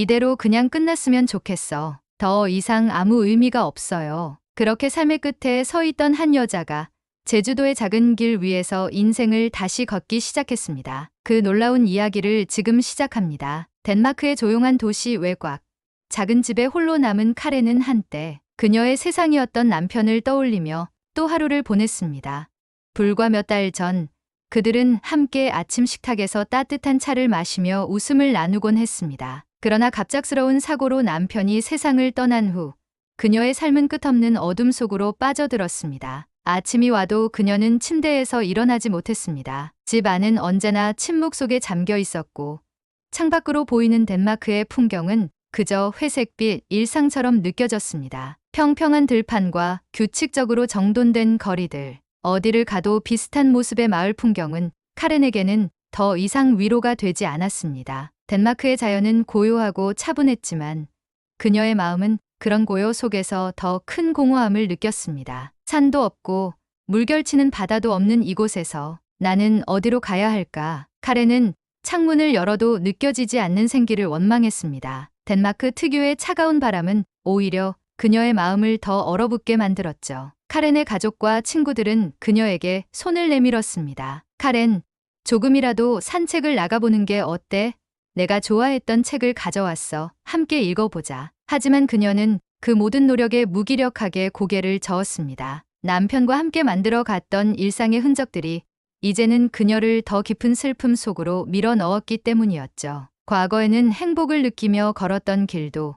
이대로 그냥 끝났으면 좋겠어. 더 이상 아무 의미가 없어요. 그렇게 삶의 끝에 서 있던 한 여자가 제주도의 작은 길 위에서 인생을 다시 걷기 시작했습니다. 그 놀라운 이야기를 지금 시작합니다. 덴마크의 조용한 도시 외곽. 작은 집에 홀로 남은 카렌은 한때 그녀의 세상이었던 남편을 떠올리며 또 하루를 보냈습니다. 불과 몇 달 전 그들은 함께 아침 식탁에서 따뜻한 차를 마시며 웃음을 나누곤 했습니다. 그러나 갑작스러운 사고로 남편이 세상을 떠난 후 그녀의 삶은 끝없는 어둠 속으로 빠져들었습니다. 아침이 와도 그녀는 침대에서 일어나지 못했습니다. 집 안은 언제나 침묵 속에 잠겨 있었고 창밖으로 보이는 덴마크의 풍경은 그저 회색빛 일상처럼 느껴졌습니다. 평평한 들판과 규칙적으로 정돈된 거리들, 어디를 가도 비슷한 모습의 마을 풍경은 카렌에게는 더 이상 위로가 되지 않았습니다. 덴마크의 자연은 고요하고 차분했지만 그녀의 마음은 그런 고요 속에서 더 큰 공허함을 느꼈습니다. 산도 없고 물결치는 바다도 없는 이곳에서 나는 어디로 가야 할까? 카렌은 창문을 열어도 느껴지지 않는 생기를 원망했습니다. 덴마크 특유의 차가운 바람은 오히려 그녀의 마음을 더 얼어붙게 만들었죠. 카렌의 가족과 친구들은 그녀에게 손을 내밀었습니다. 카렌, 조금이라도 산책을 나가보는 게 어때? 내가 좋아했던 책을 가져왔어. 함께 읽어보자. 하지만 그녀는 그 모든 노력에 무기력하게 고개를 저었습니다. 남편과 함께 만들어 갔던 일상의 흔적들이 이제는 그녀를 더 깊은 슬픔 속으로 밀어 넣었기 때문이었죠. 과거에는 행복을 느끼며 걸었던 길도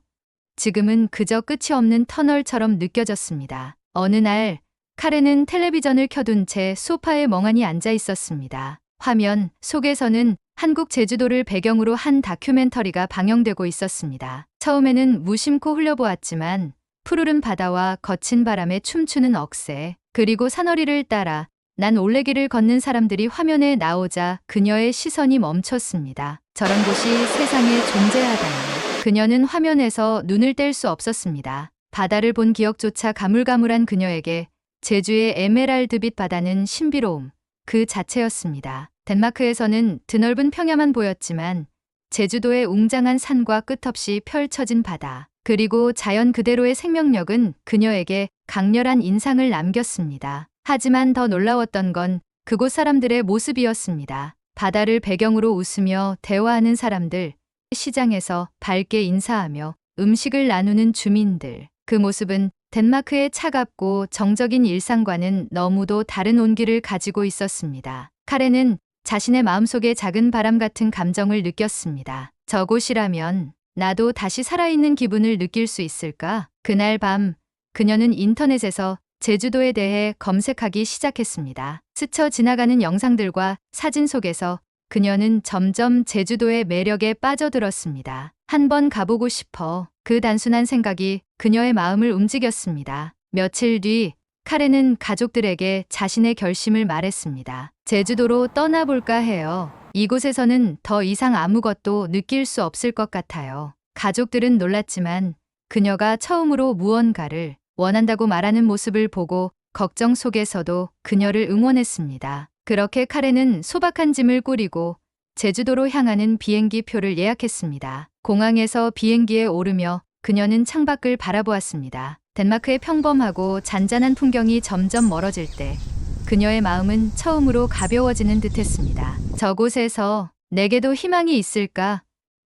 지금은 그저 끝이 없는 터널처럼 느껴졌습니다. 어느 날 카렌은 텔레비전을 켜둔 채 소파에 멍하니 앉아 있었습니다. 화면 속에서는 한국 제주도를 배경으로 한 다큐멘터리가 방영되고 있었습니다. 처음에는 무심코 흘려보았지만 푸르른 바다와 거친 바람에 춤추는 억새, 그리고 산허리를 따라 난 올레길을 걷는 사람들이 화면에 나오자 그녀의 시선이 멈췄습니다. 저런 곳이 세상에 존재하다니. 그녀는 화면에서 눈을 뗄 수 없었습니다. 바다를 본 기억조차 가물가물한 그녀에게 제주의 에메랄드빛 바다는 신비로움 그 자체였습니다. 덴마크에서는 드넓은 평야만 보였지만 제주도의 웅장한 산과 끝없이 펼쳐진 바다, 그리고 자연 그대로의 생명력은 그녀에게 강렬한 인상을 남겼습니다. 하지만 더 놀라웠던 건 그곳 사람들의 모습이었습니다. 바다를 배경으로 웃으며 대화하는 사람들, 시장에서 밝게 인사하며 음식을 나누는 주민들. 그 모습은 덴마크의 차갑고 정적인 일상과는 너무도 다른 온기를 가지고 있었습니다. 카렌은 자신의 마음속에 작은 바람 같은 감정을 느꼈습니다. 저곳이라면 나도 다시 살아있는 기분을 느낄 수 있을까? 그날 밤 그녀는 인터넷에서 제주도에 대해 검색하기 시작했습니다. 스쳐 지나가는 영상들과 사진 속에서 그녀는 점점 제주도의 매력에 빠져들었습니다. 한번 가보고 싶어. 그 단순한 생각이 그녀의 마음을 움직였습니다. 며칠 뒤 카렌은 가족들에게 자신의 결심을 말했습니다. 제주도로 떠나볼까 해요. 이곳에서는 더 이상 아무것도 느낄 수 없을 것 같아요. 가족들은 놀랐지만 그녀가 처음으로 무언가를 원한다고 말하는 모습을 보고 걱정 속에서도 그녀를 응원했습니다. 그렇게 카렌은 소박한 짐을 꾸리고 제주도로 향하는 비행기 표를 예약했습니다. 공항에서 비행기에 오르며 그녀는 창밖을 바라보았습니다. 덴마크의 평범하고 잔잔한 풍경이 점점 멀어질 때 그녀의 마음은 처음으로 가벼워지는 듯했습니다. 저곳에서 내게도 희망이 있을까?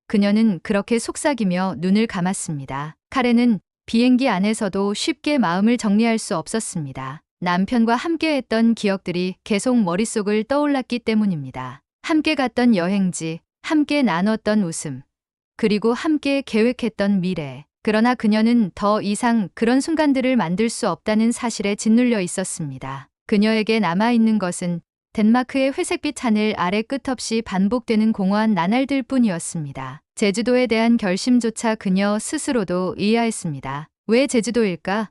그녀는 그렇게 속삭이며 눈을 감았습니다. 카렌은 비행기 안에서도 쉽게 마음을 정리할 수 없었습니다. 남편과 함께했던 기억들이 계속 머릿속을 떠올랐기 때문입니다. 함께 갔던 여행지, 함께 나눴던 웃음, 그리고 함께 계획했던 미래. 그러나 그녀는 더 이상 그런 순간들을 만들 수 없다는 사실에 짓눌려 있었습니다. 그녀에게 남아있는 것은 덴마크의 회색빛 하늘 아래 끝없이 반복되는 공허한 나날들 뿐이었습니다. 제주도에 대한 결심조차 그녀 스스로도 의아했습니다. 왜 제주도일까?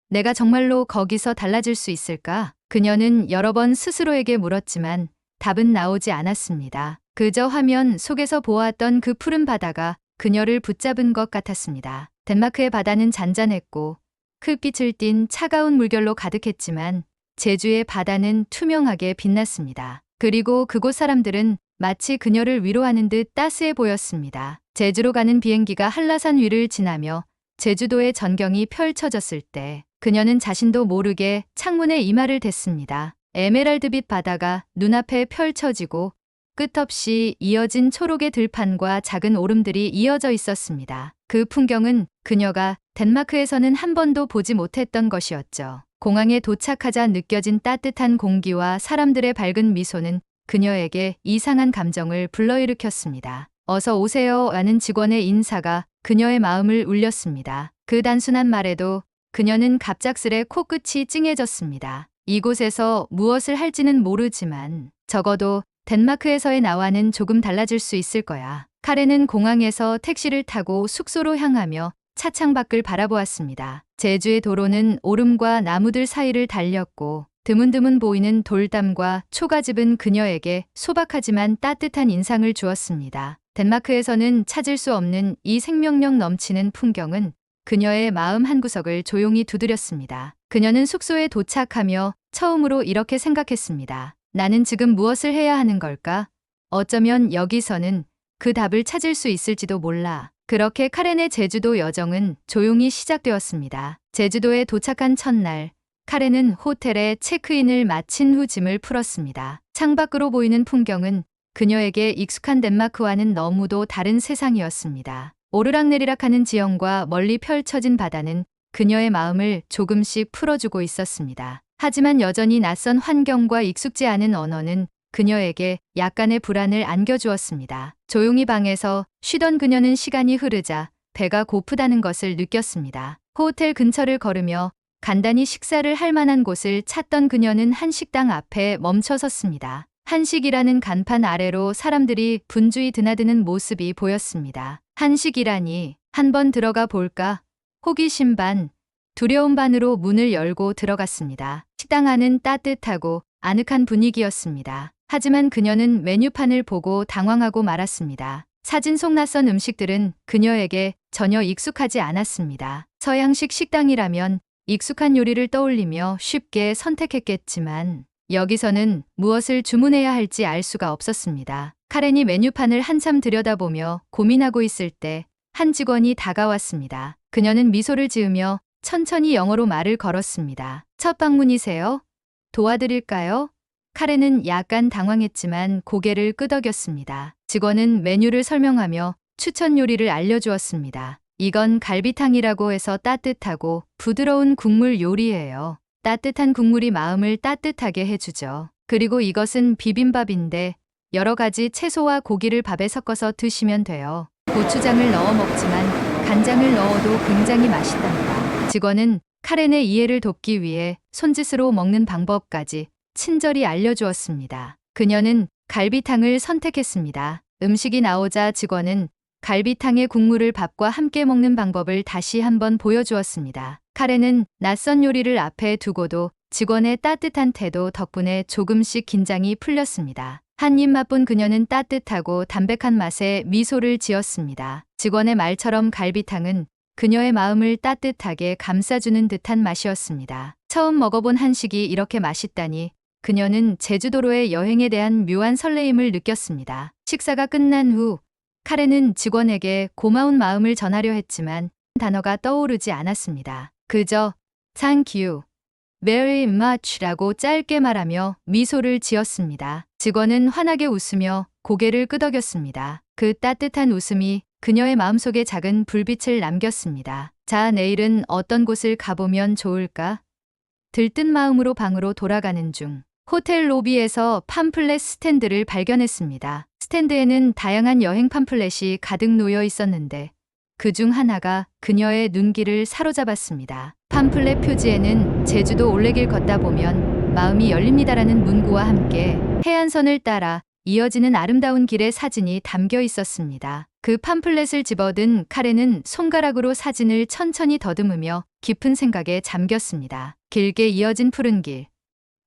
내가 정말로 거기서 달라질 수 있을까? 그녀는 여러 번 스스로에게 물었지만 답은 나오지 않았습니다. 그저 화면 속에서 보았던 그 푸른 바다가 그녀를 붙잡은 것 같았습니다. 덴마크의 바다는 잔잔했고 흙빛을 띤 차가운 물결로 가득했지만 제주의 바다는 투명하게 빛났습니다. 그리고 그곳 사람들은 마치 그녀를 위로하는 듯 따스해 보였습니다. 제주로 가는 비행기가 한라산 위를 지나며 제주도의 전경이 펼쳐졌을 때 그녀는 자신도 모르게 창문에 이마를 댔습니다. 에메랄드빛 바다가 눈앞에 펼쳐지고 끝없이 이어진 초록의 들판과 작은 오름들이 이어져 있었습니다. 그 풍경은 그녀가 덴마크에서는 한 번도 보지 못했던 것이었죠. 공항에 도착하자 느껴진 따뜻한 공기와 사람들의 밝은 미소는 그녀에게 이상한 감정을 불러일으켰습니다. 어서 오세요 라는 직원의 인사가 그녀의 마음을 울렸습니다. 그 단순한 말에도 그녀는 갑작스레 코끝이 찡해졌습니다. 이곳에서 무엇을 할지는 모르지만 적어도 덴마크에서의 나와는 조금 달라질 수 있을 거야. 카렌은 공항에서 택시를 타고 숙소로 향하며 차창 밖을 바라보았습니다. 제주의 도로는 오름과 나무들 사이를 달렸고 드문드문 보이는 돌담과 초가집은 그녀에게 소박하지만 따뜻한 인상을 주었습니다. 덴마크에서는 찾을 수 없는 이 생명력 넘치는 풍경은 그녀의 마음 한구석을 조용히 두드렸습니다. 그녀는 숙소에 도착하며 처음으로 이렇게 생각했습니다. 나는 지금 무엇을 해야 하는 걸까? 어쩌면 여기서는 그 답을 찾을 수 있을지도 몰라. 그렇게 카렌의 제주도 여정은 조용히 시작되었습니다. 제주도에 도착한 첫날, 카렌은 호텔에 체크인을 마친 후 짐을 풀었습니다. 창밖으로 보이는 풍경은 그녀에게 익숙한 덴마크와는 너무도 다른 세상이었습니다. 오르락내리락하는 지형과 멀리 펼쳐진 바다는 그녀의 마음을 조금씩 풀어주고 있었습니다. 하지만 여전히 낯선 환경과 익숙지 않은 언어는 그녀에게 약간의 불안을 안겨주었습니다. 조용히 방에서 쉬던 그녀는 시간이 흐르자 배가 고프다는 것을 느꼈습니다. 호텔 근처를 걸으며 간단히 식사를 할 만한 곳을 찾던 그녀는 한 식당 앞에 멈춰 섰습니다. 한식이라는 간판 아래로 사람들이 분주히 드나드는 모습이 보였습니다. 한식이라니 한번 들어가 볼까? 호기심 반, 두려움 반으로 문을 열고 들어갔습니다. 식당 안은 따뜻하고 아늑한 분위기였습니다. 하지만 그녀는 메뉴판을 보고 당황하고 말았습니다. 사진 속 낯선 음식들은 그녀에게 전혀 익숙하지 않았습니다. 서양식 식당이라면 익숙한 요리를 떠올리며 쉽게 선택했겠지만 여기서는 무엇을 주문해야 할지 알 수가 없었습니다. 카렌이 메뉴판을 한참 들여다보며 고민하고 있을 때 한 직원이 다가왔습니다. 그녀는 미소를 지으며 천천히 영어로 말을 걸었습니다. 첫 방문이세요? 도와드릴까요? 카렌은 약간 당황했지만 고개를 끄덕였습니다. 직원은 메뉴를 설명하며 추천 요리를 알려주었습니다. 이건 갈비탕이라고 해서 따뜻하고 부드러운 국물 요리예요. 따뜻한 국물이 마음을 따뜻하게 해주죠. 그리고 이것은 비빔밥인데 여러 가지 채소와 고기를 밥에 섞어서 드시면 돼요. 고추장을 넣어 먹지만 간장을 넣어도 굉장히 맛있답니다. 직원은 카렌의 이해를 돕기 위해 손짓으로 먹는 방법까지 친절히 알려주었습니다. 그녀는 갈비탕을 선택했습니다. 음식이 나오자 직원은 갈비탕의 국물을 밥과 함께 먹는 방법을 다시 한번 보여주었습니다. 카렌은 낯선 요리를 앞에 두고도 직원의 따뜻한 태도 덕분에 조금씩 긴장이 풀렸습니다. 한 입 맛본 그녀는 따뜻하고 담백한 맛에 미소를 지었습니다. 직원의 말처럼 갈비탕은 그녀의 마음을 따뜻하게 감싸주는 듯한 맛이었습니다. 처음 먹어본 한식이 이렇게 맛있다니 그녀는 제주도로의 여행에 대한 묘한 설레임을 느꼈습니다. 식사가 끝난 후 카렌은 직원에게 고마운 마음을 전하려 했지만 단어가 떠오르지 않았습니다. 그저 Thank you very much라고 짧게 말하며 미소를 지었습니다. 직원은 환하게 웃으며 고개를 끄덕였습니다. 그 따뜻한 웃음이 그녀의 마음속에 작은 불빛을 남겼습니다. 자, 내일은 어떤 곳을 가보면 좋을까? 들뜬 마음으로 방으로 돌아가는 중 호텔 로비에서 팜플렛 스탠드를 발견했습니다. 스탠드에는 다양한 여행 팜플렛이 가득 놓여 있었는데 그중 하나가 그녀의 눈길을 사로잡았습니다. 팜플렛 표지에는 제주도 올레길 걷다 보면 마음이 열립니다라는 문구와 함께 해안선을 따라 이어지는 아름다운 길의 사진이 담겨 있었습니다. 그 팜플렛을 집어든 카렌은 손가락으로 사진을 천천히 더듬으며 깊은 생각에 잠겼습니다. 길게 이어진 푸른 길.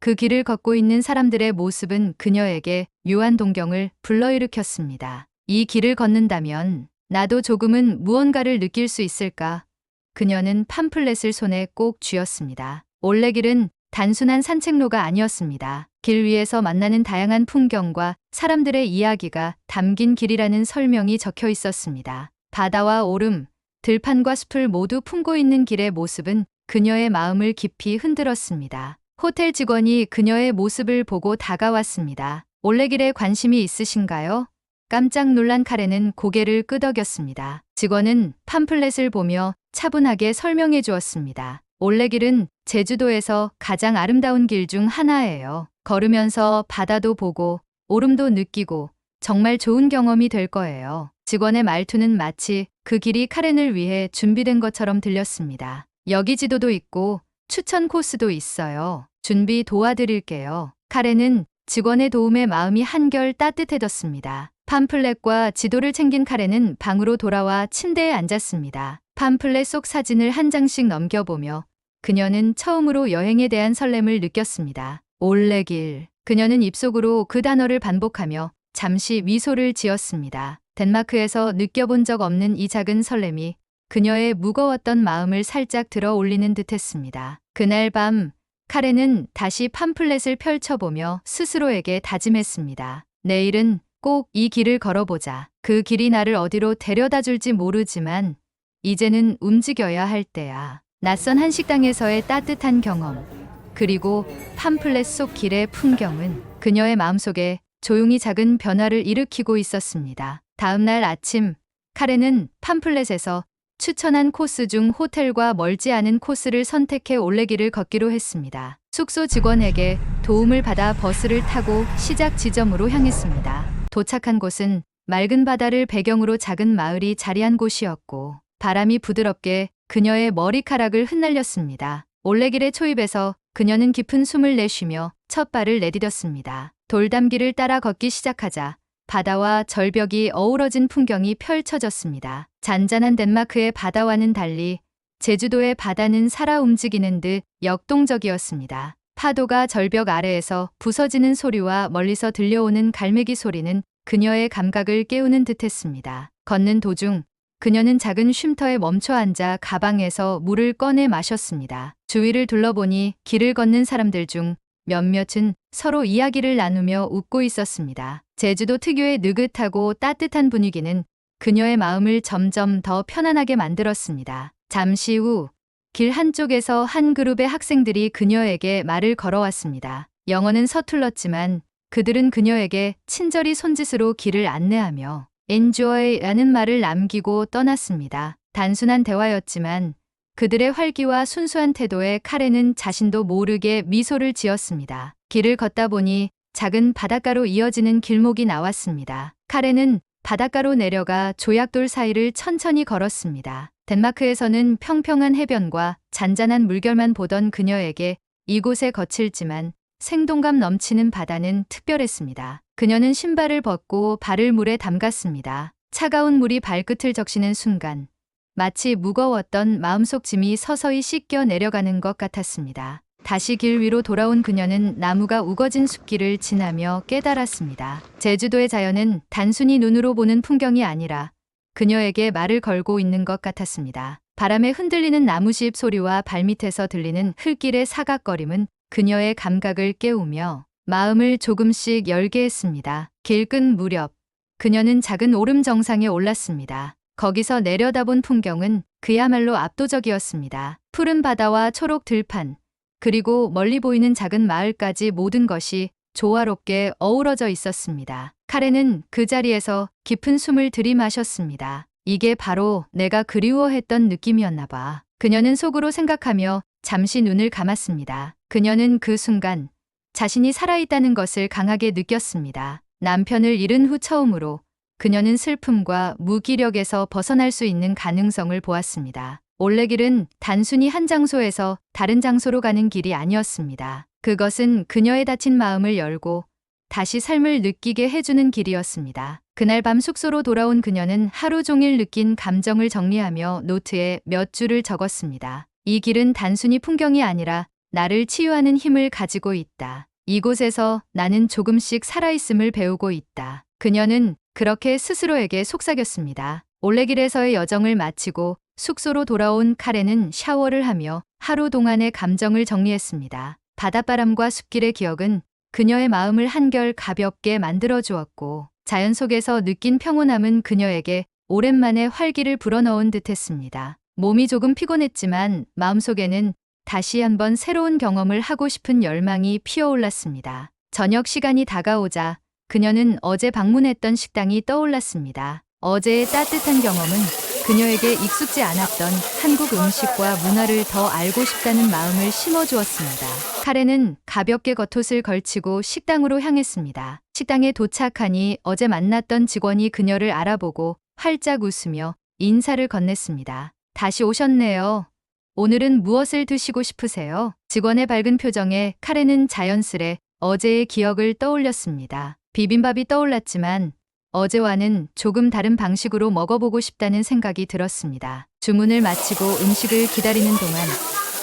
그 길을 걷고 있는 사람들의 모습은 그녀에게 묘한 동경을 불러일으켰습니다. 이 길을 걷는다면 나도 조금은 무언가를 느낄 수 있을까? 그녀는 팜플렛을 손에 꼭 쥐었습니다. 올레길은 단순한 산책로가 아니었습니다. 길 위에서 만나는 다양한 풍경과 사람들의 이야기가 담긴 길이라는 설명이 적혀 있었습니다. 바다와 오름, 들판과 숲을 모두 품고 있는 길의 모습은 그녀의 마음을 깊이 흔들었습니다. 호텔 직원이 그녀의 모습을 보고 다가왔습니다. 올레길에 관심이 있으신가요? 깜짝 놀란 카렌은 고개를 끄덕였습니다. 직원은 팜플렛을 보며 차분하게 설명해 주었습니다. 올레길은 제주도에서 가장 아름다운 길 중 하나예요. 걸으면서 바다도 보고 오름도 느끼고 정말 좋은 경험이 될 거예요. 직원의 말투는 마치 그 길이 카렌을 위해 준비된 것처럼 들렸습니다. 여기 지도도 있고 추천 코스도 있어요. 준비 도와드릴게요. 카렌은 직원의 도움에 마음이 한결 따뜻해졌습니다. 팜플렛과 지도를 챙긴 카렌은 방으로 돌아와 침대에 앉았습니다. 팜플렛 속 사진을 한 장씩 넘겨보며 그녀는 처음으로 여행에 대한 설렘을 느꼈습니다. 올레길. 그녀는 입속으로 그 단어를 반복하며 잠시 미소를 지었습니다. 덴마크에서 느껴본 적 없는 이 작은 설렘이 그녀의 무거웠던 마음을 살짝 들어 올리는 듯했습니다. 그날 밤 카렌은 다시 팜플렛을 펼쳐보며 스스로에게 다짐했습니다. 내일은 꼭 이 길을 걸어보자. 그 길이 나를 어디로 데려다 줄지 모르지만 이제는 움직여야 할 때야. 낯선 한식당에서의 따뜻한 경험, 그리고 팜플렛 속 길의 풍경은 그녀의 마음속에 조용히 작은 변화를 일으키고 있었습니다. 다음 날 아침, 카렌은 팜플렛에서 추천한 코스 중 호텔과 멀지 않은 코스를 선택해 올레길을 걷기로 했습니다. 숙소 직원에게 도움을 받아 버스를 타고 시작 지점으로 향했습니다. 도착한 곳은 맑은 바다를 배경으로 작은 마을이 자리한 곳이었고 바람이 부드럽게 그녀의 머리카락을 흩날렸습니다. 올레길의 초입에서 그녀는 깊은 숨을 내쉬며 첫 발을 내디뎠습니다. 돌담길을 따라 걷기 시작하자 바다와 절벽이 어우러진 풍경이 펼쳐졌습니다. 잔잔한 덴마크의 바다와는 달리 제주도의 바다는 살아 움직이는 듯 역동적이었습니다. 파도가 절벽 아래에서 부서지는 소리와 멀리서 들려오는 갈매기 소리는 그녀의 감각을 깨우는 듯했습니다. 걷는 도중 그녀는 작은 쉼터에 멈춰 앉아 가방에서 물을 꺼내 마셨습니다. 주위를 둘러보니 길을 걷는 사람들 중 몇몇은 서로 이야기를 나누며 웃고 있었습니다. 제주도 특유의 느긋하고 따뜻한 분위기는 그녀의 마음을 점점 더 편안하게 만들었습니다. 잠시 후 길 한쪽에서 한 그룹의 학생들이 그녀에게 말을 걸어왔습니다. 영어는 서툴렀지만 그들은 그녀에게 친절히 손짓으로 길을 안내하며 Enjoy라는 말을 남기고 떠났습니다. 단순한 대화였지만 그들의 활기와 순수한 태도에 카렌은 자신도 모르게 미소를 지었습니다. 길을 걷다 보니 작은 바닷가로 이어지는 길목이 나왔습니다. 카렌은 바닷가로 내려가 조약돌 사이를 천천히 걸었습니다. 덴마크에서는 평평한 해변과 잔잔한 물결만 보던 그녀에게 이곳에 거칠지만 생동감 넘치는 바다는 특별했습니다. 그녀는 신발을 벗고 발을 물에 담갔습니다. 차가운 물이 발끝을 적시는 순간 마치 무거웠던 마음속 짐이 서서히 씻겨 내려가는 것 같았습니다. 다시 길 위로 돌아온 그녀는 나무가 우거진 숲길을 지나며 깨달았습니다. 제주도의 자연은 단순히 눈으로 보는 풍경이 아니라 그녀에게 말을 걸고 있는 것 같았습니다. 바람에 흔들리는 나무집 소리와 발밑에서 들리는 흙길의 사각거림은 그녀의 감각을 깨우며 마음을 조금씩 열게 했습니다. 길 끝 무렵 그녀는 작은 오름 정상에 올랐습니다. 거기서 내려다본 풍경은 그야말로 압도적이었습니다. 푸른 바다와 초록 들판, 그리고 멀리 보이는 작은 마을까지 모든 것이 조화롭게 어우러져 있었습니다. 카렌은 그 자리에서 깊은 숨을 들이마셨습니다. 이게 바로 내가 그리워했던 느낌이었나 봐. 그녀는 속으로 생각하며 잠시 눈을 감았습니다. 그녀는 그 순간 자신이 살아있다는 것을 강하게 느꼈습니다. 남편을 잃은 후 처음으로 그녀는 슬픔과 무기력에서 벗어날 수 있는 가능성을 보았습니다. 올레길은 단순히 한 장소에서 다른 장소로 가는 길이 아니었습니다. 그것은 그녀의 닫힌 마음을 열고 다시 삶을 느끼게 해주는 길이었습니다. 그날 밤 숙소로 돌아온 그녀는 하루 종일 느낀 감정을 정리하며 노트에 몇 줄을 적었습니다. 이 길은 단순히 풍경이 아니라 나를 치유하는 힘을 가지고 있다. 이곳에서 나는 조금씩 살아있음을 배우고 있다. 그녀는 그렇게 스스로에게 속삭였습니다. 올레길에서의 여정을 마치고 숙소로 돌아온 카렌은 샤워를 하며 하루 동안의 감정을 정리했습니다. 바닷바람과 숲길의 기억은 그녀의 마음을 한결 가볍게 만들어 주었고 자연 속에서 느낀 평온함은 그녀에게 오랜만에 활기를 불어넣은 듯했습니다. 몸이 조금 피곤했지만 마음속에는 다시 한번 새로운 경험을 하고 싶은 열망이 피어올랐습니다. 저녁 시간이 다가오자 그녀는 어제 방문했던 식당이 떠올랐습니다. 어제의 따뜻한 경험은 그녀에게 익숙지 않았던 한국 음식과 문화를 더 알고 싶다는 마음을 심어주었습니다. 카렌은 가볍게 겉옷을 걸치고 식당으로 향했습니다. 식당에 도착하니 어제 만났던 직원이 그녀를 알아보고 활짝 웃으며 인사를 건넸습니다. 다시 오셨네요. 오늘은 무엇을 드시고 싶으세요? 직원의 밝은 표정에 카렌은 자연스레 어제의 기억을 떠올렸습니다. 비빔밥이 떠올랐지만 어제와는 조금 다른 방식으로 먹어보고 싶다는 생각이 들었습니다. 주문을 마치고 음식을 기다리는 동안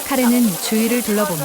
카렌은 주위를 둘러보며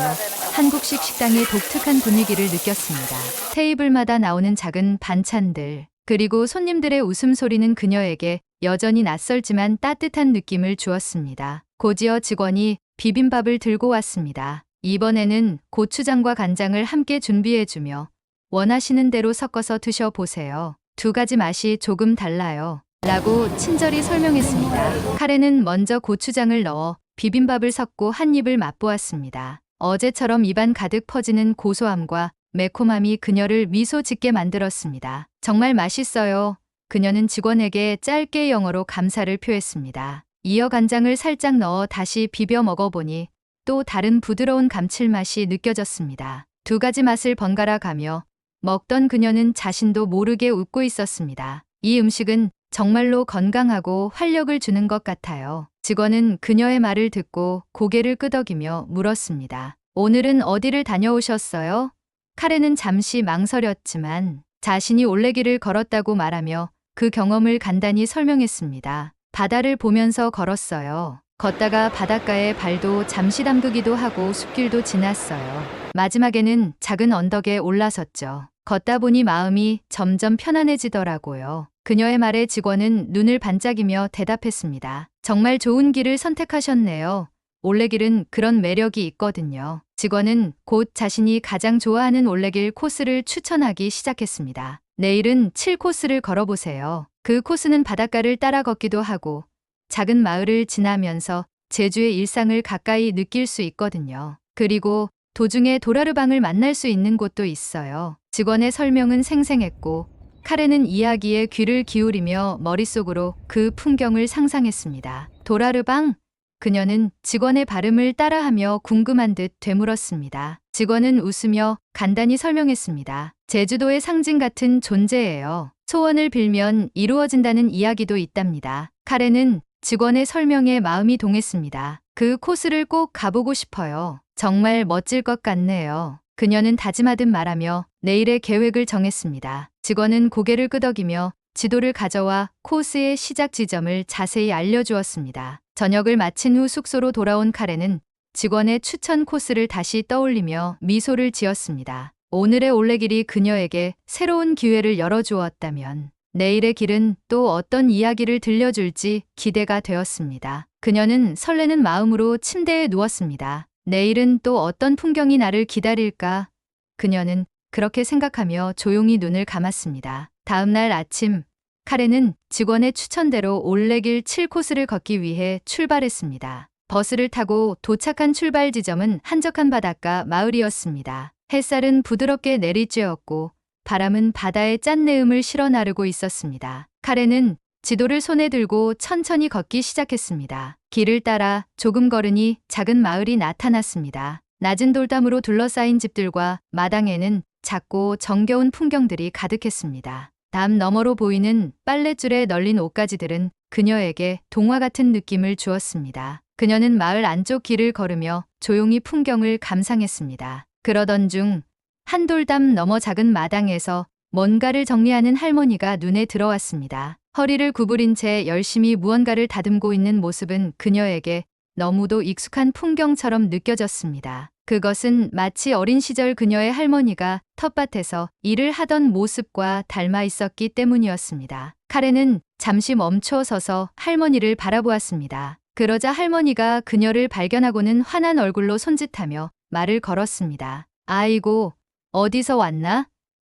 한국식 식당의 독특한 분위기를 느꼈습니다. 테이블마다 나오는 작은 반찬들, 그리고 손님들의 웃음소리는 그녀에게 여전히 낯설지만 따뜻한 느낌을 주었습니다. 곧이어 직원이 비빔밥을 들고 왔습니다. 이번에는 고추장과 간장을 함께 준비해주며 원하시는 대로 섞어서 드셔보세요. 두 가지 맛이 조금 달라요. 라고 친절히 설명했습니다. 카렌은 먼저 고추장을 넣어 비빔밥을 섞고 한 입을 맛보았습니다. 어제처럼 입안 가득 퍼지는 고소함과 매콤함이 그녀를 미소 짓게 만들었습니다. 정말 맛있어요. 그녀는 직원에게 짧게 영어로 감사를 표했습니다. 이어 간장을 살짝 넣어 다시 비벼 먹어보니 또 다른 부드러운 감칠맛이 느껴졌습니다. 두 가지 맛을 번갈아 가며 먹던 그녀는 자신도 모르게 웃고 있었습니다. 이 음식은 정말로 건강하고 활력을 주는 것 같아요. 직원은 그녀의 말을 듣고 고개를 끄덕이며 물었습니다. 오늘은 어디를 다녀오셨어요? 카렌은 잠시 망설였지만 자신이 올레길을 걸었다고 말하며 그 경험을 간단히 설명했습니다. 바다를 보면서 걸었어요. 걷다가 바닷가에 발도 잠시 담그기도 하고 숲길도 지났어요. 마지막에는 작은 언덕에 올라섰죠. 걷다 보니 마음이 점점 편안해지더라고요. 그녀의 말에 직원은 눈을 반짝이며 대답했습니다. 정말 좋은 길을 선택하셨네요. 올레길은 그런 매력이 있거든요. 직원은 곧 자신이 가장 좋아하는 올레길 코스를 추천하기 시작했습니다. 내일은 7코스를 걸어보세요. 그 코스는 바닷가를 따라 걷기도 하고 작은 마을을 지나면서 제주의 일상을 가까이 느낄 수 있거든요. 그리고 도중에 도라르방을 만날 수 있는 곳도 있어요. 직원의 설명은 생생했고 카렌은 이야기에 귀를 기울이며 머릿속으로 그 풍경을 상상했습니다. 도라르방? 그녀는 직원의 발음을 따라하며 궁금한 듯 되물었습니다. 직원은 웃으며 간단히 설명했습니다. 제주도의 상징 같은 존재예요. 소원을 빌면 이루어진다는 이야기도 있답니다. 카렌은 직원의 설명에 마음이 동했습니다. 그 코스를 꼭 가보고 싶어요. 정말 멋질 것 같네요. 그녀는 다짐하듯 말하며 내일의 계획을 정했습니다. 직원은 고개를 끄덕이며 지도를 가져와 코스의 시작 지점을 자세히 알려주었습니다. 저녁을 마친 후 숙소로 돌아온 카렌은 직원의 추천 코스를 다시 떠올리며 미소를 지었습니다. 오늘의 올레길이 그녀에게 새로운 기회를 열어주었다면 내일의 길은 또 어떤 이야기를 들려줄지 기대가 되었습니다. 그녀는 설레는 마음으로 침대에 누웠습니다. 내일은 또 어떤 풍경이 나를 기다릴까? 그녀는 그렇게 생각하며 조용히 눈을 감았습니다. 다음 날 아침, 카렌은 직원의 추천대로 올레길 7코스를 걷기 위해 출발했습니다. 버스를 타고 도착한 출발 지점은 한적한 바닷가 마을이었습니다. 햇살은 부드럽게 내리쬐었고 바람은 바다의 짠내음을 실어 나르고 있었습니다. 카렌은 지도를 손에 들고 천천히 걷기 시작했습니다. 길을 따라 조금 걸으니 작은 마을이 나타났습니다. 낮은 돌담으로 둘러싸인 집들과 마당에는 작고 정겨운 풍경들이 가득했습니다. 담 너머로 보이는 빨랫줄에 널린 옷가지들은 그녀에게 동화 같은 느낌을 주었습니다. 그녀는 마을 안쪽 길을 걸으며 조용히 풍경을 감상했습니다. 그러던 중 한 돌담 너머 작은 마당에서 뭔가를 정리하는 할머니가 눈에 들어왔습니다. 허리를 구부린 채 열심히 무언가를 다듬고 있는 모습은 그녀에게 너무도 익숙한 풍경처럼 느껴졌습니다. 그것은 마치 어린 시절 그녀의 할머니가 텃밭에서 일을 하던 모습과 닮아 있었기 때문이었습니다. 카렌은 잠시 멈춰 서서 할머니를 바라보았습니다. 그러자 할머니가 그녀를 발견하고는 환한 얼굴로 손짓하며 말을 걸었습니다. 아이고, 어디서 왔나?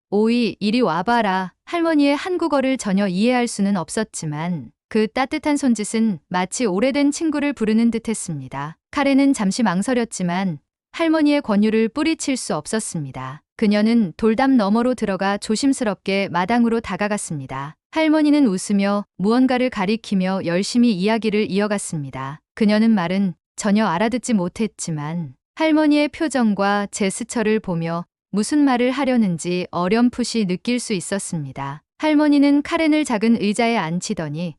오이, 이리 와봐라. 할머니의 한국어를 전혀 이해할 수는 없었지만 그 따뜻한 손짓은 마치 오래된 친구를 부르는 듯 했습니다. 카렌은 잠시 망설였지만 할머니의 권유를 뿌리칠 수 없었습니다. 그녀는 돌담 너머로 들어가 조심스럽게 마당으로 다가갔습니다. 할머니는 웃으며 무언가를 가리키며 열심히 이야기를 이어갔습니다. 그녀는 말은 전혀 알아듣지 못했지만 할머니의 표정과 제스처를 보며 무슨 말을 하려는지 어렴풋이 느낄 수 있었습니다. 할머니는 카렌을 작은 의자에 앉히더니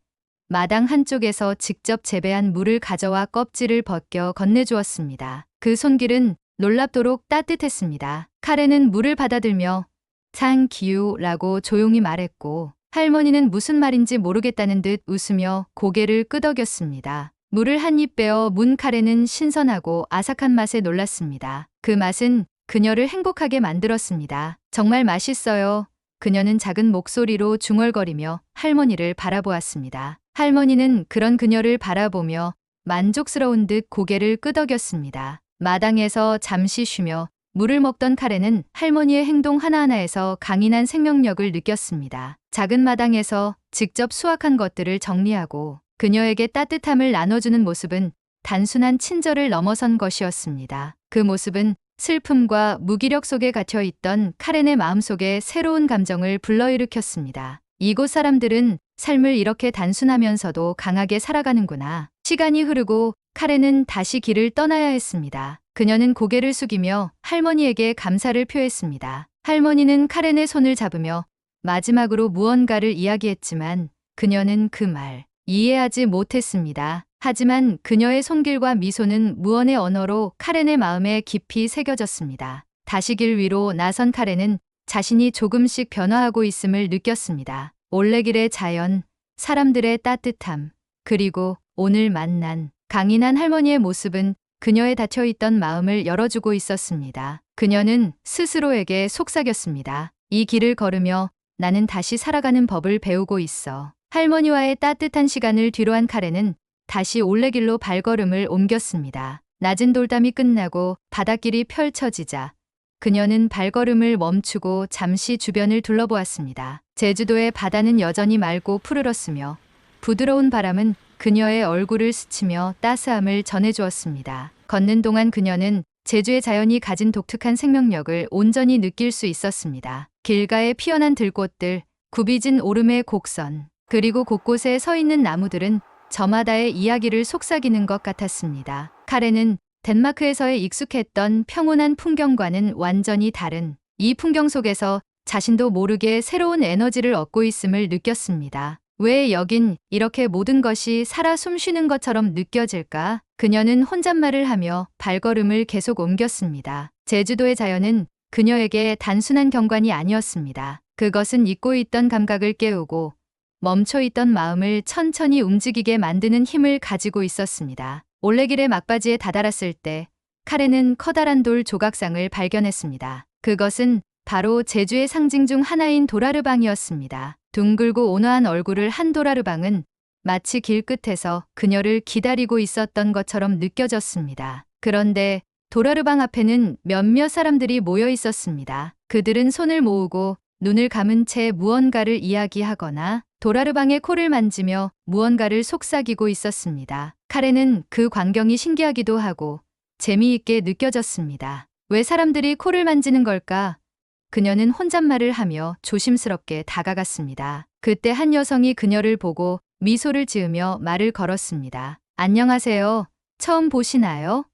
마당 한쪽에서 직접 재배한 물을 가져와 껍질을 벗겨 건네주었습니다. 그 손길은 놀랍도록 따뜻했습니다. 카렌은 물을 받아들며 "땡큐라고 조용히 말했고 할머니는 무슨 말인지 모르겠다는 듯 웃으며 고개를 끄덕였습니다. 물을 한 입 빼어 문 카렌은 신선하고 아삭한 맛에 놀랐습니다. 그 맛은 그녀를 행복하게 만들었습니다. 정말 맛있어요. 그녀는 작은 목소리로 중얼거리며 할머니를 바라보았습니다. 할머니는 그런 그녀를 바라보며 만족스러운 듯 고개를 끄덕였습니다. 마당에서 잠시 쉬며 물을 먹던 카렌은 할머니의 행동 하나하나에서 강인한 생명력을 느꼈습니다. 작은 마당에서 직접 수확한 것들을 정리하고 그녀에게 따뜻함을 나눠주는 모습은 단순한 친절을 넘어선 것이었습니다. 그 모습은 슬픔과 무기력 속에 갇혀 있던 카렌의 마음속에 새로운 감정을 불러일으켰습니다. 이곳 사람들은 삶을 이렇게 단순하면서도 강하게 살아가는구나. 시간이 흐르고 카렌은 다시 길을 떠나야 했습니다. 그녀는 고개를 숙이며 할머니에게 감사를 표했습니다. 할머니는 카렌의 손을 잡으며 마지막으로 무언가를 이야기했지만 그녀는 그 말 이해하지 못했습니다. 하지만 그녀의 손길과 미소는 무언의 언어로 카렌의 마음에 깊이 새겨졌습니다. 다시 길 위로 나선 카렌은 자신이 조금씩 변화하고 있음을 느꼈습니다. 올레길의 자연, 사람들의 따뜻함, 그리고 오늘 만난 강인한 할머니의 모습은 그녀의 닫혀있던 마음을 열어주고 있었습니다. 그녀는 스스로에게 속삭였습니다. 이 길을 걸으며 나는 다시 살아가는 법을 배우고 있어. 할머니와의 따뜻한 시간을 뒤로한 카렌은 다시 올레길로 발걸음을 옮겼습니다. 낮은 돌담이 끝나고 바닷길이 펼쳐지자 그녀는 발걸음을 멈추고 잠시 주변을 둘러보았습니다. 제주도의 바다는 여전히 맑고 푸르렀으며 부드러운 바람은 그녀의 얼굴을 스치며 따스함을 전해주었습니다. 걷는 동안 그녀는 제주의 자연이 가진 독특한 생명력을 온전히 느낄 수 있었습니다. 길가에 피어난 들꽃들, 굽이진 오름의 곡선, 그리고 곳곳에 서 있는 나무들은 저마다의 이야기를 속삭이는 것 같았습니다. 카렌은 덴마크에서의 익숙했던 평온한 풍경과는 완전히 다른 이 풍경 속에서 자신도 모르게 새로운 에너지를 얻고 있음을 느꼈습니다. 왜 여긴 이렇게 모든 것이 살아 숨쉬는 것처럼 느껴질까? 그녀는 혼잣말을 하며 발걸음을 계속 옮겼습니다. 제주도의 자연은 그녀에게 단순한 경관이 아니었습니다. 그것은 잊고 있던 감각을 깨우고 멈춰있던 마음을 천천히 움직이게 만드는 힘을 가지고 있었습니다. 올레길의 막바지에 다다랐을 때 카렌은 커다란 돌 조각상을 발견했습니다. 그것은 바로 제주의 상징 중 하나인 도라르방이었습니다. 둥글고 온화한 얼굴을 한 도라르방은 마치 길끝에서 그녀를 기다리고 있었던 것처럼 느껴졌습니다. 그런데 도라르방 앞에는 몇몇 사람들이 모여 있었습니다. 그들은 손을 모으고 눈을 감은 채 무언가를 이야기하거나 도라르방의 코를 만지며 무언가를 속삭이고 있었습니다. 카렌은 그 광경이 신기하기도 하고 재미있게 느껴졌습니다. 왜 사람들이 코를 만지는 걸까? 그녀는 혼잣말을 하며 조심스럽게 다가갔습니다. 그때 한 여성이 그녀를 보고 미소를 지으며 말을 걸었습니다. 안녕하세요. 처음 보시나요?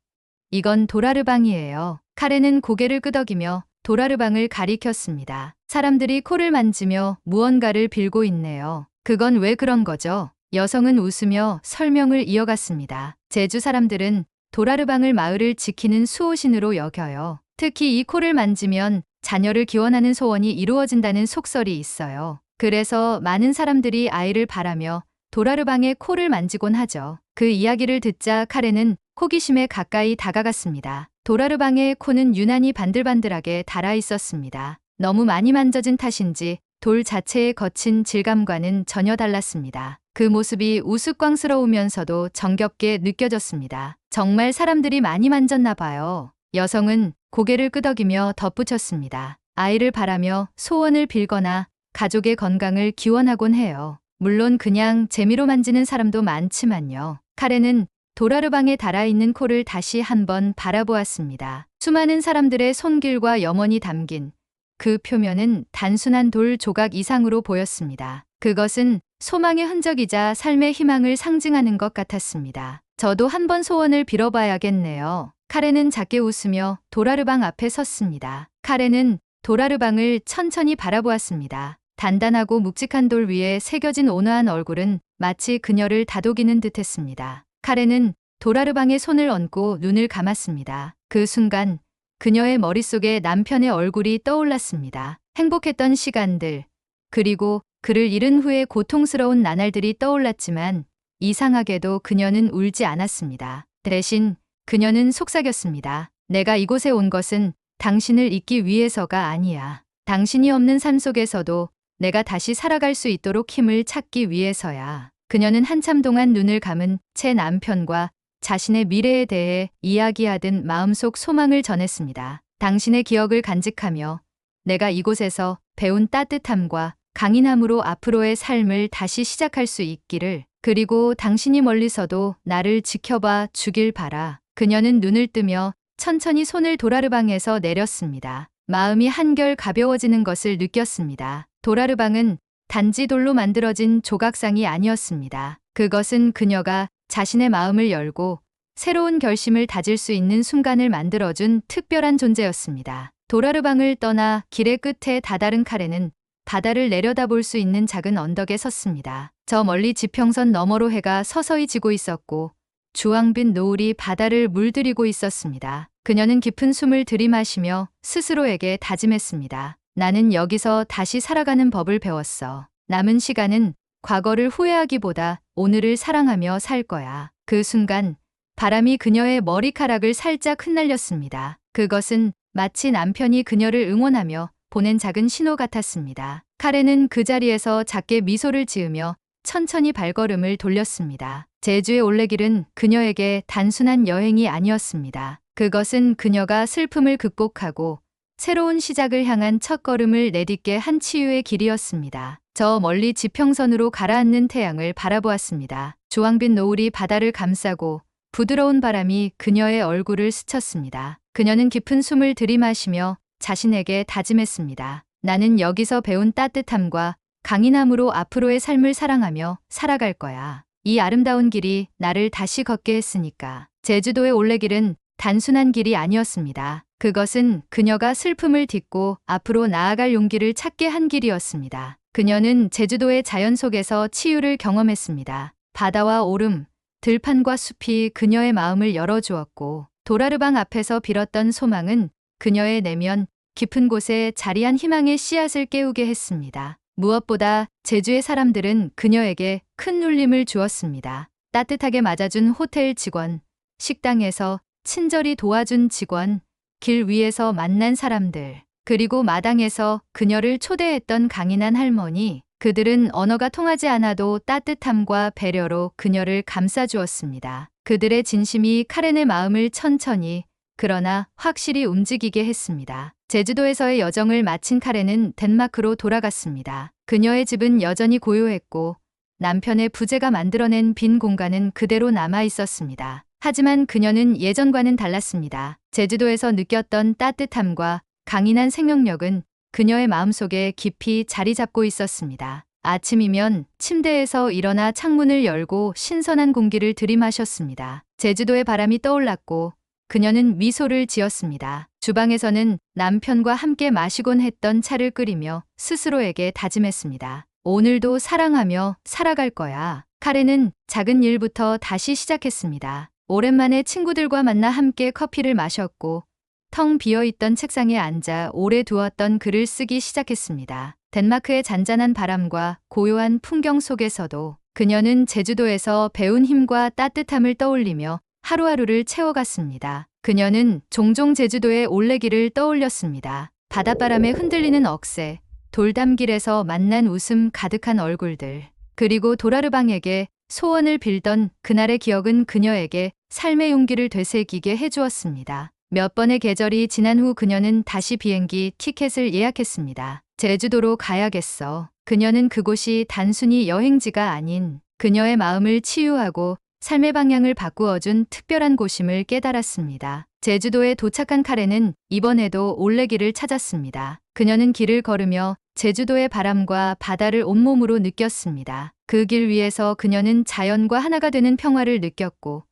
이건 도라르방이에요. 카렌은 고개를 끄덕이며 도라르방을 가리켰습니다. 사람들이 코를 만지며 무언가를 빌고 있네요. 그건 왜 그런 거죠? 여성은 웃으며 설명을 이어갔습니다. 제주 사람들은 도라르방을 마을을 지키는 수호신으로 여겨요. 특히 이 코를 만지면 자녀를 기원하는 소원이 이루어진다는 속설이 있어요. 그래서 많은 사람들이 아이를 바라며 도라르방의 코를 만지곤 하죠. 그 이야기를 듣자 카렌은 호기심에 가까이 다가갔습니다. 도라르방의 코는 유난히 반들반들하게 달아 있었습니다. 너무 많이 만져진 탓인지 돌 자체의 거친 질감과는 전혀 달랐습니다. 그 모습이 우스꽝스러우면서도 정겹게 느껴졌습니다. 정말 사람들이 많이 만졌나 봐요. 여성은 고개를 끄덕이며 덧붙였습니다. 아이를 바라며 소원을 빌거나 가족의 건강을 기원하곤 해요. 물론 그냥 재미로 만지는 사람도 많지만요. 카렌은 도라르방에 달아있는 코를 다시 한번 바라보았습니다. 수많은 사람들의 손길과 염원이 담긴 그 표면은 단순한 돌 조각 이상으로 보였습니다. 그것은 소망의 흔적이자 삶의 희망을 상징하는 것 같았습니다. 저도 한번 소원을 빌어봐야겠네요. 카렌은 작게 웃으며 도라르방 앞에 섰습니다. 카렌은 도라르방을 천천히 바라보았습니다. 단단하고 묵직한 돌 위에 새겨진 온화한 얼굴은 마치 그녀를 다독이는 듯했습니다. 카렌은 도라르방의 손을 얹고 눈을 감았습니다. 그 순간 그녀의 머릿속에 남편의 얼굴이 떠올랐습니다. 행복했던 시간들, 그리고 그를 잃은 후에 고통스러운 나날들이 떠올랐지만 이상하게도 그녀는 울지 않았습니다. 대신 그녀는 속삭였습니다. 내가 이곳에 온 것은 당신을 잊기 위해서가 아니야. 당신이 없는 삶 속에서도 내가 다시 살아갈 수 있도록 힘을 찾기 위해서야. 그녀는 한참 동안 눈을 감은 채 남편과 자신의 미래에 대해 이야기하듯 마음속 소망을 전했습니다. 당신의 기억을 간직하며 내가 이곳에서 배운 따뜻함과 강인함으로 앞으로의 삶을 다시 시작할 수 있기를. 그리고 당신이 멀리서도 나를 지켜봐 주길 바라. 그녀는 눈을 뜨며 천천히 손을 도라르방에서 내렸습니다. 마음이 한결 가벼워지는 것을 느꼈습니다. 도라르방은 단지 돌로 만들어진 조각상이 아니었습니다. 그것은 그녀가 자신의 마음을 열고 새로운 결심을 다질 수 있는 순간을 만들어준 특별한 존재였습니다. 도라르방을 떠나 길의 끝에 다다른 카렌은 바다를 내려다볼 수 있는 작은 언덕에 섰습니다. 저 멀리 지평선 너머로 해가 서서히 지고 있었고 주황빛 노을이 바다를 물들이고 있었습니다. 그녀는 깊은 숨을 들이마시며 스스로에게 다짐했습니다. 나는 여기서 다시 살아가는 법을 배웠어. 남은 시간은 과거를 후회하기보다 오늘을 사랑하며 살 거야. 그 순간 바람이 그녀의 머리카락을 살짝 흩날렸습니다. 그것은 마치 남편이 그녀를 응원하며 보낸 작은 신호 같았습니다. 카렌은 그 자리에서 작게 미소를 지으며 천천히 발걸음을 돌렸습니다. 제주의 올레길은 그녀에게 단순한 여행이 아니었습니다. 그것은 그녀가 슬픔을 극복하고 새로운 시작을 향한 첫걸음을 내딛게 한 치유의 길이었습니다. 저 멀리 지평선으로 가라앉는 태양을 바라보았습니다. 주황빛 노을이 바다를 감싸고 부드러운 바람이 그녀의 얼굴을 스쳤습니다. 그녀는 깊은 숨을 들이마시며 자신에게 다짐했습니다. 나는 여기서 배운 따뜻함과 강인함으로 앞으로의 삶을 사랑하며 살아갈 거야. 이 아름다운 길이 나를 다시 걷게 했으니까. 제주도의 올레길은 단순한 길이 아니었습니다. 그것은 그녀가 슬픔을 딛고 앞으로 나아갈 용기를 찾게 한 길이었습니다. 그녀는 제주도의 자연 속에서 치유를 경험했습니다. 바다와 오름, 들판과 숲이 그녀의 마음을 열어주었고 도라르방 앞에서 빌었던 소망은 그녀의 내면 깊은 곳에 자리한 희망의 씨앗을 깨우게 했습니다. 무엇보다 제주의 사람들은 그녀에게 큰 울림을 주었습니다. 따뜻하게 맞아준 호텔 직원, 식당에서 친절히 도와준 직원, 길 위에서 만난 사람들, 그리고 마당에서 그녀를 초대했던 강인한 할머니, 그들은 언어가 통하지 않아도 따뜻함과 배려로 그녀를 감싸주었습니다. 그들의 진심이 카렌의 마음을 천천히 그러나 확실히 움직이게 했습니다. 제주도에서의 여정을 마친 카렌은 덴마크로 돌아갔습니다. 그녀의 집은 여전히 고요했고 남편의 부재가 만들어낸 빈 공간은 그대로 남아 있었습니다. 하지만 그녀는 예전과는 달랐습니다. 제주도에서 느꼈던 따뜻함과 강인한 생명력은 그녀의 마음속에 깊이 자리 잡고 있었습니다. 아침이면 침대에서 일어나 창문을 열고 신선한 공기를 들이마셨습니다. 제주도의 바람이 떠올랐고 그녀는 미소를 지었습니다. 주방에서는 남편과 함께 마시곤 했던 차를 끓이며 스스로에게 다짐했습니다. 오늘도 사랑하며 살아갈 거야. 카렌은 작은 일부터 다시 시작했습니다. 오랜만에 친구들과 만나 함께 커피를 마셨고 텅 비어있던 책상에 앉아 오래 두었던 글을 쓰기 시작했습니다. 덴마크의 잔잔한 바람과 고요한 풍경 속에서도 그녀는 제주도에서 배운 힘과 따뜻함을 떠올리며 하루하루를 채워갔습니다. 그녀는 종종 제주도의 올레길을 떠올렸습니다. 바닷바람에 흔들리는 억새, 돌담길에서 만난 웃음 가득한 얼굴들, 그리고 도라르방에게 소원을 빌던 그날의 기억은 그녀에게 삶의 용기를 되새기게 해주었습니다. 몇 번의 계절이 지난 후 그녀는 다시 비행기 티켓을 예약했습니다. 제주도로 가야겠어. 그녀는 그곳이 단순히 여행지가 아닌 그녀의 마음을 치유하고 삶의 방향을 바꾸어준 특별한 곳임을 깨달았습니다. 제주도에 도착한 카렌은 이번에도 올레길을 찾았습니다. 그녀는 길을 걸으며 제주도의 바람과 바다를 온몸으로 느꼈습니다. 그 길 위에서 그녀는 자연과 하나가 되는 평화를 느꼈고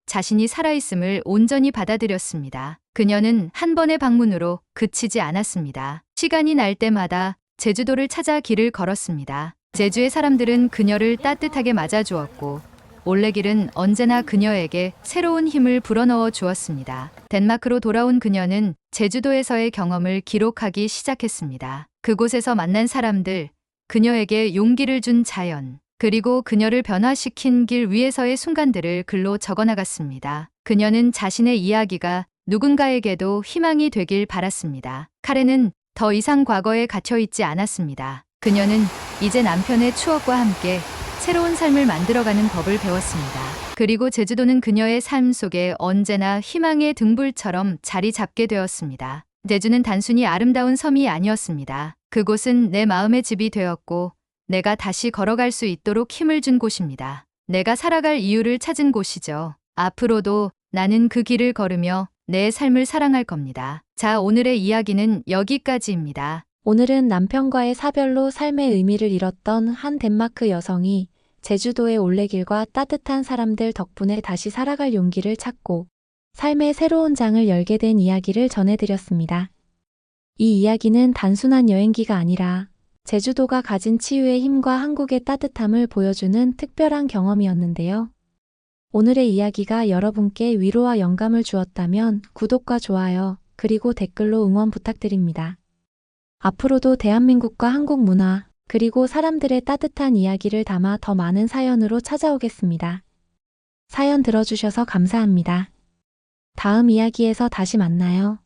자신이 살아있음을 온전히 받아들였습니다. 그녀는 한 번의 방문으로 그치지 않았습니다. 시간이 날 때마다 제주도를 찾아 길을 걸었습니다. 제주의 사람들은 그녀를 따뜻하게 맞아주었고 올레길은 언제나 그녀에게 새로운 힘을 불어넣어 주었습니다. 덴마크로 돌아온 그녀는 제주도에서의 경험을 기록하기 시작했습니다. 그곳에서 만난 사람들, 그녀에게 용기를 준 자연, 그리고 그녀를 변화시킨 길 위에서의 순간들을 글로 적어나갔습니다. 그녀는 자신의 이야기가 누군가에게도 희망이 되길 바랐습니다. 카렌은 더 이상 과거에 갇혀있지 않았습니다. 그녀는 이제 남편의 추억과 함께 새로운 삶을 만들어가는 법을 배웠습니다. 그리고 제주도는 그녀의 삶 속에 언제나 희망의 등불처럼 자리 잡게 되었습니다. 제주는 단순히 아름다운 섬이 아니었습니다. 그곳은 내 마음의 집이 되었고 내가 다시 걸어갈 수 있도록 힘을 준 곳입니다. 내가 살아갈 이유를 찾은 곳이죠. 앞으로도 나는 그 길을 걸으며 내 삶을 사랑할 겁니다. 자, 오늘의 이야기는 여기까지입니다. 오늘은 남편과의 사별로 삶의 의미를 잃었던 한 덴마크 여성이 제주도의 올레길과 따뜻한 사람들 덕분에 다시 살아갈 용기를 찾고 삶의 새로운 장을 열게 된 이야기를 전해드렸습니다. 이 이야기는 단순한 여행기가 아니라 제주도가 가진 치유의 힘과 한국의 따뜻함을 보여주는 특별한 경험이었는데요. 오늘의 이야기가 여러분께 위로와 영감을 주었다면 구독과 좋아요, 그리고 댓글로 응원 부탁드립니다. 앞으로도 대한민국과 한국 문화, 그리고 사람들의 따뜻한 이야기를 담아 더 많은 사연으로 찾아오겠습니다. 사연 들어주셔서 감사합니다. 다음 이야기에서 다시 만나요.